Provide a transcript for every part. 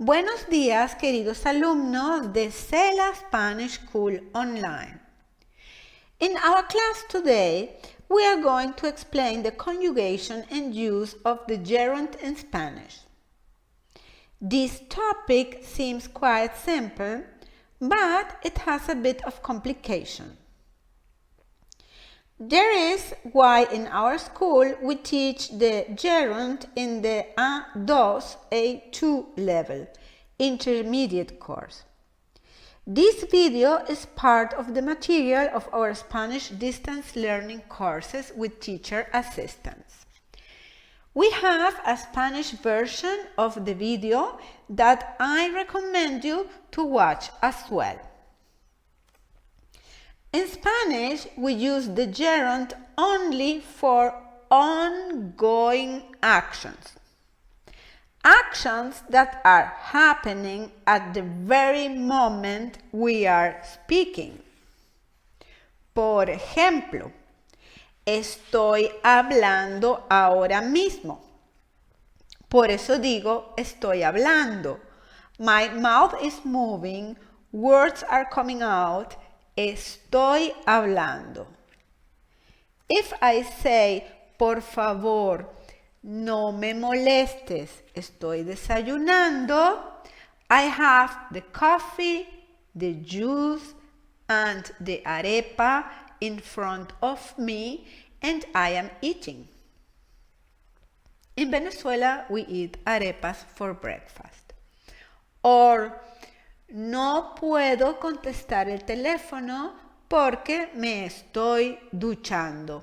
Buenos días, queridos alumnos de Cela Spanish School Online. In our class today, we are going to explain the conjugation and use of the gerund in Spanish. This topic seems quite simple, but it has a bit of complication. There is why in our school we teach the gerund in the A2, A2 level, intermediate course. This video is part of the material of our Spanish distance learning courses with teacher assistance. We have a Spanish version of the video that I recommend you to watch as well. In Spanish, we use the gerund only for ongoing actions. Actions that are happening at the very moment we are speaking. Por ejemplo, estoy hablando ahora mismo. Por eso digo estoy hablando. My mouth is moving, words are coming out. Estoy hablando. If I say, por favor, no me molestes, estoy desayunando, I have the coffee, the juice, and the arepa in front of me, and I am eating. In Venezuela, we eat arepas for breakfast. Or, no puedo contestar el teléfono porque me estoy duchando.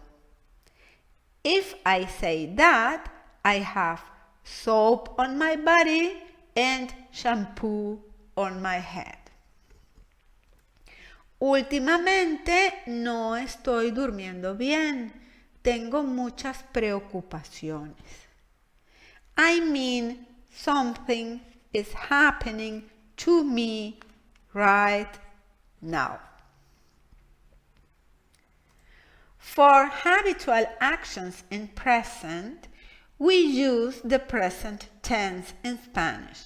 If I say that, I have soap on my body and shampoo on my head. Últimamente no estoy durmiendo bien. Tengo muchas preocupaciones. I mean, something is happening to me right now. For habitual actions in present, we use the present tense in Spanish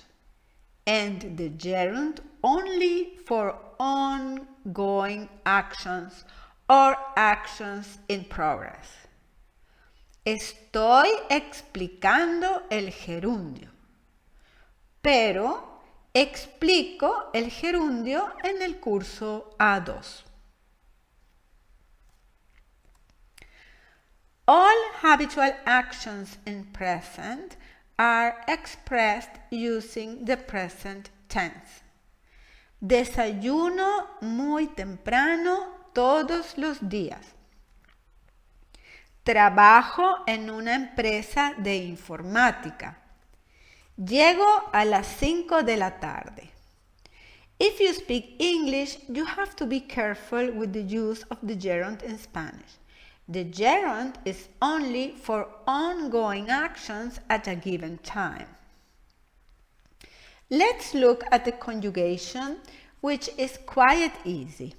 and the gerund only for ongoing actions or actions in progress. Estoy explicando el gerundio, pero explico el gerundio en el curso A2. All habitual actions in present are expressed using the present tense. Desayuno muy temprano todos los días. Trabajo en una empresa de informática. Llego a las 5 de la tarde. If you speak English, you have to be careful with the use of the gerund in Spanish. The gerund is only for ongoing actions at a given time. Let's look at the conjugation, which is quite easy.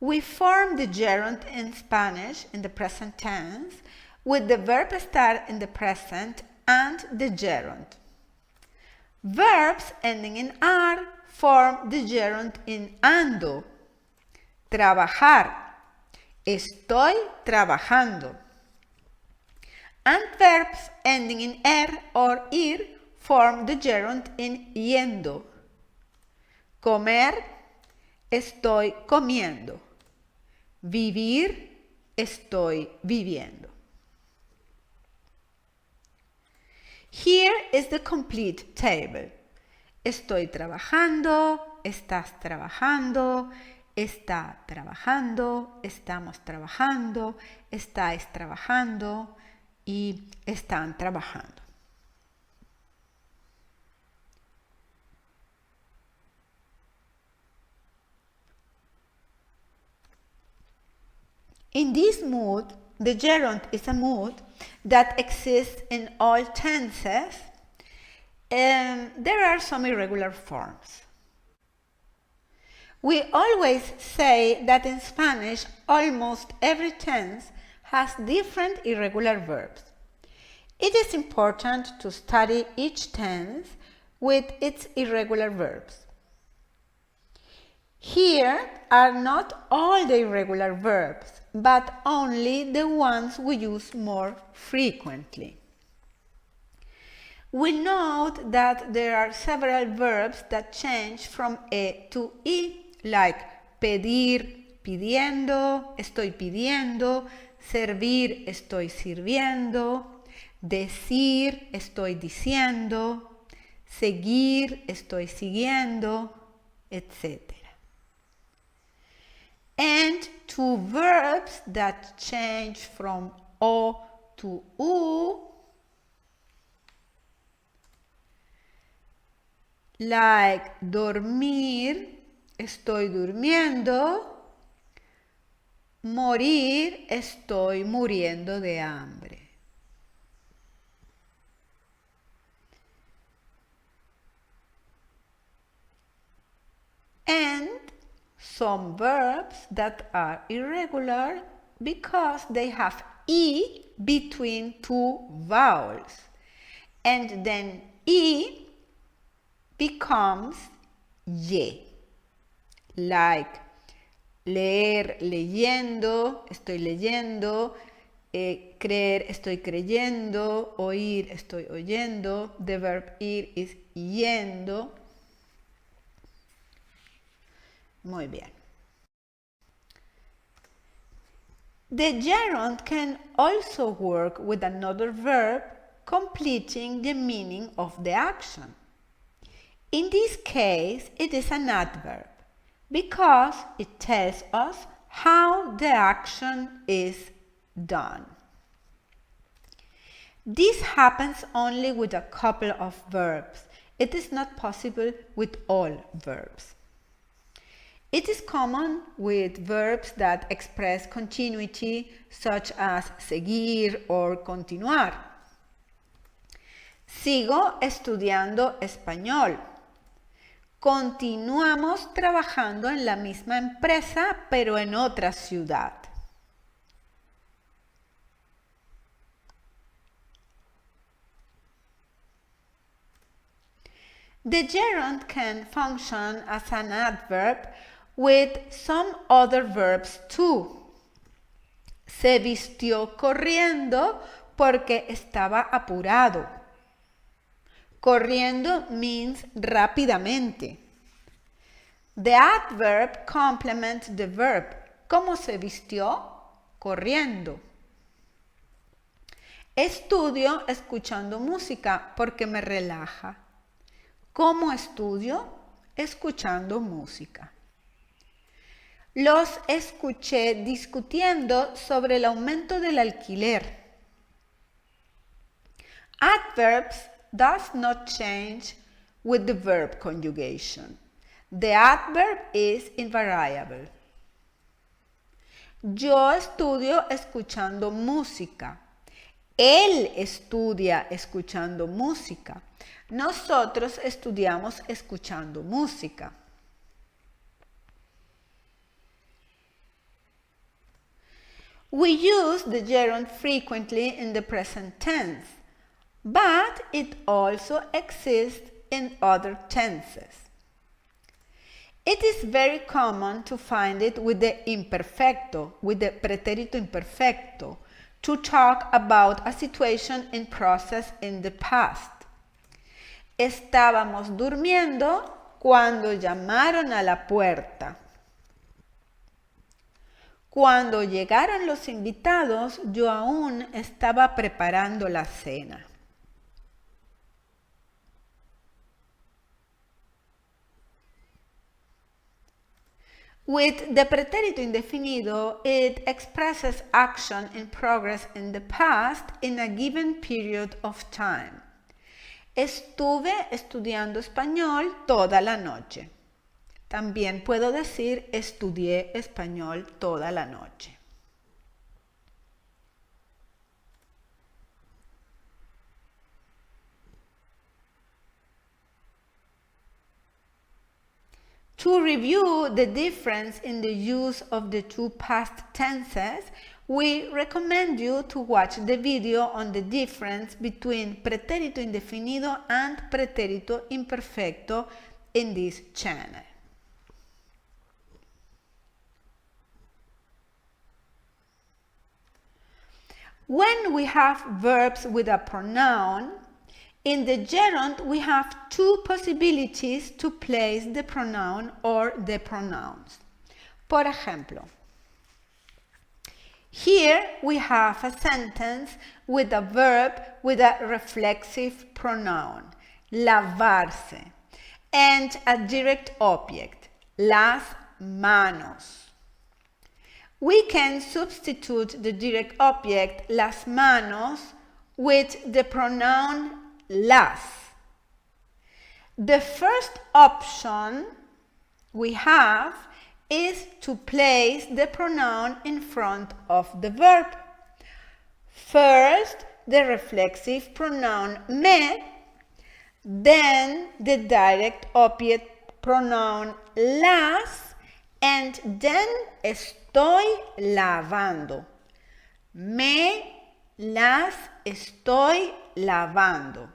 We form the gerund in Spanish in the present tense with the verb start in the present and the gerund. Verbs ending in ar form the gerund in ando. Trabajar. Estoy trabajando. And verbs ending in er or ir form the gerund in yendo. Comer. Estoy comiendo. Vivir. Estoy viviendo. Here is the complete table. Estoy trabajando, estás trabajando, está trabajando, estamos trabajando, estáis trabajando y están trabajando. In this mood, the gerund is a mood that exists in all tenses, and there are some irregular forms. We always say that in Spanish, almost every tense has different irregular verbs. It is important to study each tense with its irregular verbs. Here are not all the irregular verbs, but only the ones we use more frequently. We note that there are several verbs that change from E to I, like pedir, pidiendo, estoy pidiendo, servir, estoy sirviendo, decir, estoy diciendo, seguir, estoy siguiendo, etc. And two verbs that change from O to U, like dormir, estoy durmiendo, morir, estoy muriendo de hambre. And some verbs that are irregular because they have E between two vowels. And then E becomes Y. Like leer, leyendo, estoy leyendo, creer, estoy creyendo, oír, estoy oyendo. The verb ir is yendo. Muy bien. The gerund can also work with another verb, completing the meaning of the action. In this case, it is an adverb because it tells us how the action is done. This happens only with a couple of verbs. It is not possible with all verbs. It is common with verbs that express continuity, such as seguir or continuar. Sigo estudiando español. Continuamos trabajando en la misma empresa, pero en otra ciudad. The gerund can function as an adverb with some other verbs too. Se vistió corriendo porque estaba apurado. Corriendo means rápidamente. The adverb complements the verb. ¿Cómo se vistió? Corriendo. Estudio escuchando música porque me relaja. ¿Cómo estudio? Escuchando música. Los escuché discutiendo sobre el aumento del alquiler. Adverbs does not change with the verb conjugation. The adverb is invariable. Yo estudio escuchando música. Él estudia escuchando música. Nosotros estudiamos escuchando música. We use the gerund frequently in the present tense, but it also exists in other tenses. It is very common to find it with the imperfecto, with the pretérito imperfecto, to talk about a situation in process in the past. Estábamos durmiendo cuando llamaron a la puerta. Cuando llegaron los invitados, yo aún estaba preparando la cena. With the pretérito indefinido, it expresses action in progress in the past in a given period of time. Estuve estudiando español toda la noche. También puedo decir estudié español toda la noche. To review the difference in the use of the two past tenses, We recommend you to watch the video on the difference between pretérito indefinido and pretérito imperfecto in this channel. When we have verbs with a pronoun, in the gerund we have two possibilities to place the pronoun or the pronouns. Por ejemplo, here we have a sentence with a verb with a reflexive pronoun, lavarse, and a direct object, las manos. We can substitute the direct object, las manos, with the pronoun las. The first option we have is to place the pronoun in front of the verb. First, the reflexive pronoun me, then the direct object pronoun las, and then estoy lavando. Me las estoy lavando,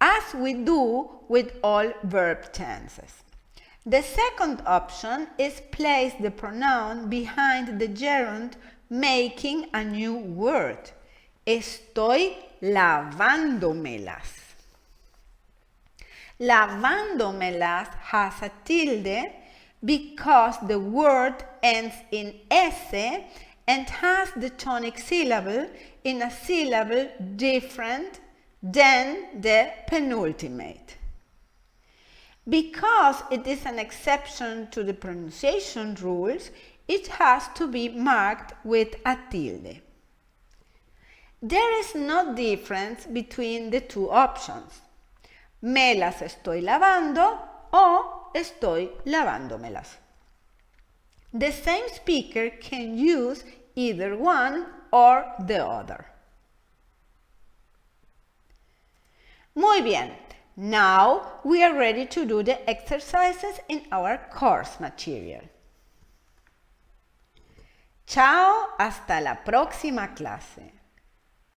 as we do with all verb tenses. The second option is place the pronoun behind the gerund, making a new word. Estoy lavándomelas. Lavándomelas has a tilde because the word ends in S and has the tonic syllable in a syllable different than the penultimate. Because it is an exception to the pronunciation rules, it has to be marked with a tilde. There is no difference between the two options. Me las estoy lavando o estoy lavándomelas. The same speaker can use either one or the other. Muy bien. Now we are ready to do the exercises in our course material. Chao, hasta la próxima clase.